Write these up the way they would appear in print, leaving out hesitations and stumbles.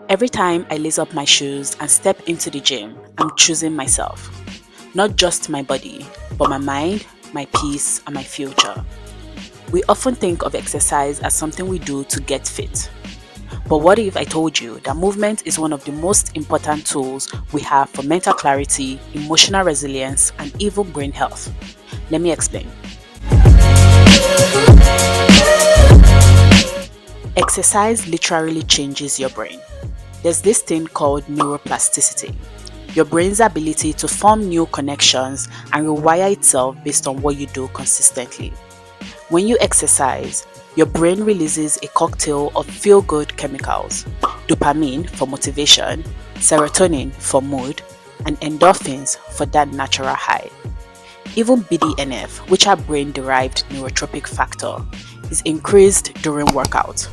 Every time I lace up my shoes and step into the gym, I'm choosing myself. Not just my body, but my mind, my peace, and my future. We often think of exercise as something we do to get fit. But what if I told you that movement is one of the most important tools we have for mental clarity, emotional resilience, and even brain health? Let me explain. Exercise literally changes your brain. There's this thing called neuroplasticity, your brain's ability to form new connections and rewire itself based on what you do consistently. When you exercise, your brain releases a cocktail of feel-good chemicals: dopamine for motivation, serotonin for mood, and endorphins for that natural high. Even BDNF, which are brain-derived neurotropic factor, is increased during workout.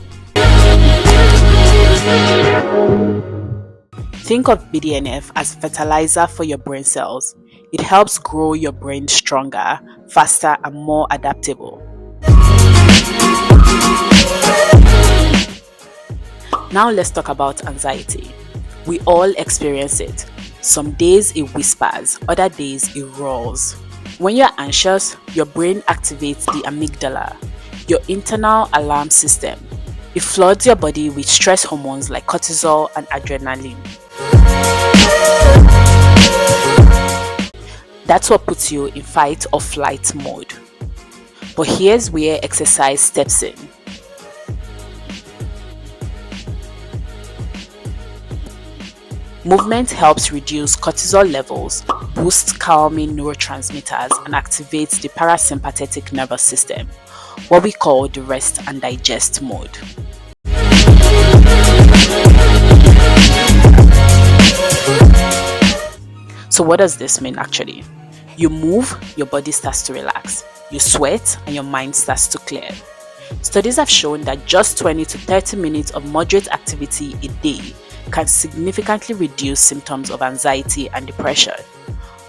Think of BDNF as fertilizer for your brain cells. It helps grow your brain stronger, faster, and more adaptable. Now let's talk about anxiety. We all experience it. Some days it whispers, other days it roars. When you're anxious, your brain activates the amygdala, your internal alarm system. It floods your body with stress hormones like cortisol and adrenaline. That's what puts you in fight or flight mode. But here's where exercise steps in. Movement helps reduce cortisol levels, boosts calming neurotransmitters, and activates the parasympathetic nervous system, what we call the rest and digest mode. So what does this mean actually? You move, your body starts to relax. You sweat, and your mind starts to clear. Studies have shown that just 20 to 30 minutes of moderate activity a day can significantly reduce symptoms of anxiety and depression,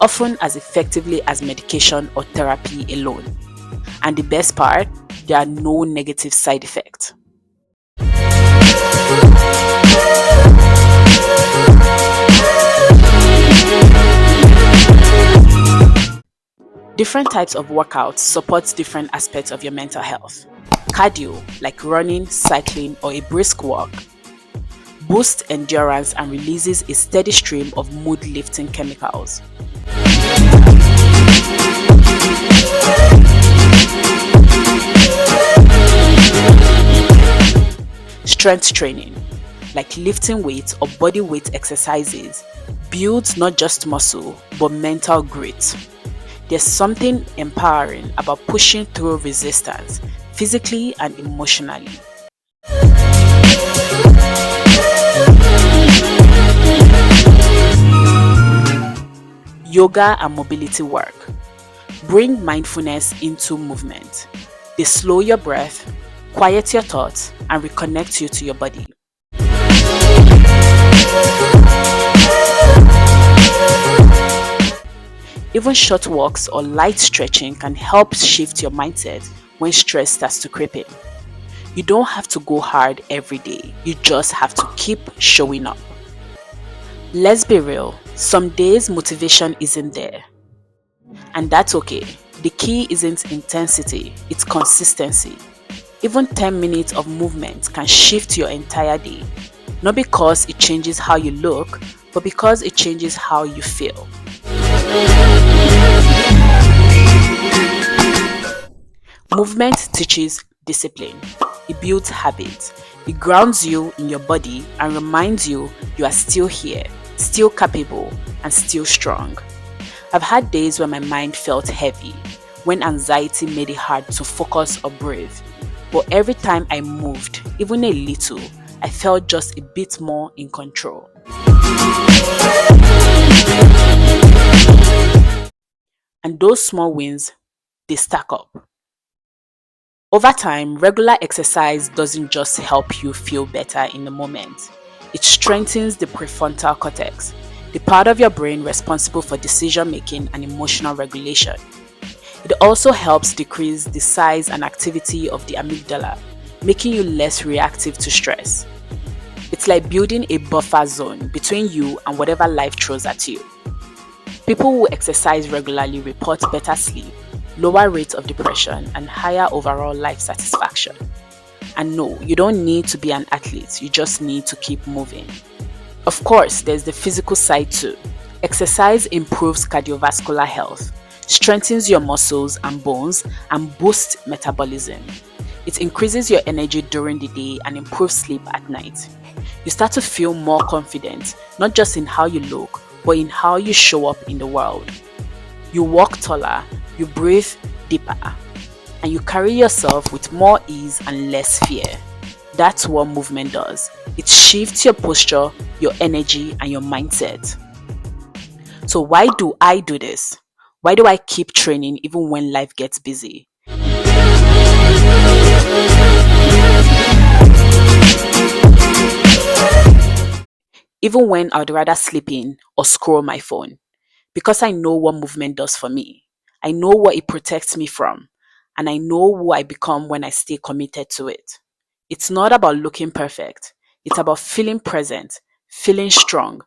often as effectively as medication or therapy alone. And the best part, there are no negative side effects. Different types of workouts support different aspects of your mental health. Cardio, like running, cycling, or a brisk walk, boosts endurance and releases a steady stream of mood-lifting chemicals. Strength training, like lifting weights or body weight exercises, builds not just muscle, but mental grit. There's something empowering about pushing through resistance, physically and emotionally. Yoga and mobility work. Bring mindfulness into movement. They slow your breath, quiet your thoughts, and reconnect you to your body. Even short walks or light stretching can help shift your mindset when stress starts to creep in. You don't have to go hard every day, you just have to keep showing up. Let's be real, some days motivation isn't there. And that's okay. The key isn't intensity, it's consistency. Even 10 minutes of movement can shift your entire day. Not because it changes how you look, but because it changes how you feel. Movement teaches discipline. It builds habits. It grounds you in your body and reminds you you are still here, still capable, and still strong. I've had days when my mind felt heavy, when anxiety made it hard to focus or breathe. But every time I moved, even a little, I felt just a bit more in control. And those small wins, they stack up. Over time, regular exercise doesn't just help you feel better in the moment. It strengthens the prefrontal cortex, the part of your brain responsible for decision making and emotional regulation. It also helps decrease the size and activity of the amygdala, making you less reactive to stress. It's It's like building a buffer zone between you and whatever life throws at you. People who exercise regularly report better sleep, lower rates of depression, and higher overall life satisfaction. And no, you don't need to be an athlete, you just need to keep moving. Of course, there's the physical side too. Exercise improves cardiovascular health, strengthens your muscles and bones, and boosts metabolism. It increases your energy during the day and improves sleep at night. You start to feel more confident, not just in how you look, but in how you show up in the world. You walk taller, you breathe deeper, and you carry yourself with more ease and less fear. That's what movement does. It shifts your posture, your energy, and your mindset. So why do I do this? Why do I keep training even when life gets busy? Even when I'd rather sleep in or scroll my phone. Because I know what movement does for me. I know what it protects me from. And I know who I become when I stay committed to it. It's not about looking perfect. It's about feeling present, feeling strong,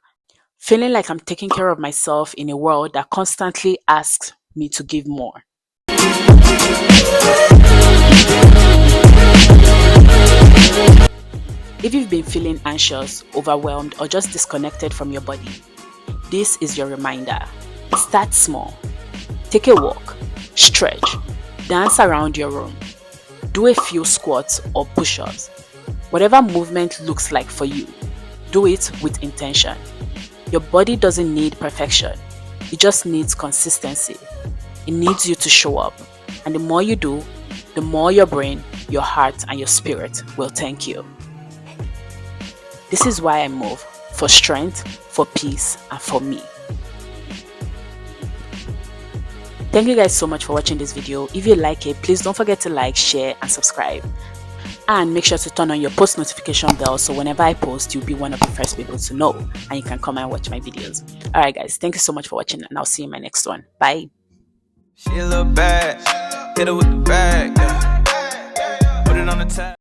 feeling like I'm taking care of myself in a world that constantly asks me to give more. If you've been feeling anxious, overwhelmed, or just disconnected from your body, this is your reminder. Start small. Take a walk, stretch, dance around your room, do a few squats or push-ups. Whatever movement looks like for you, do it with intention. Your body doesn't need perfection. It just needs consistency. It needs you to show up. And the more you do, the more your brain, your heart, and your spirit will thank you. This is why I move, for strength, for peace, and for me. Thank you guys so much for watching this video. If you like it, please don't forget to like, share, and subscribe. And make sure to turn on your post notification bell so whenever I post, you'll be one of the first people to know and you can come and watch my videos. Alright guys, thank you so much for watching and I'll see you in my next one. Bye. She a little bad, hit her with the bag, yeah. Put it on the tab.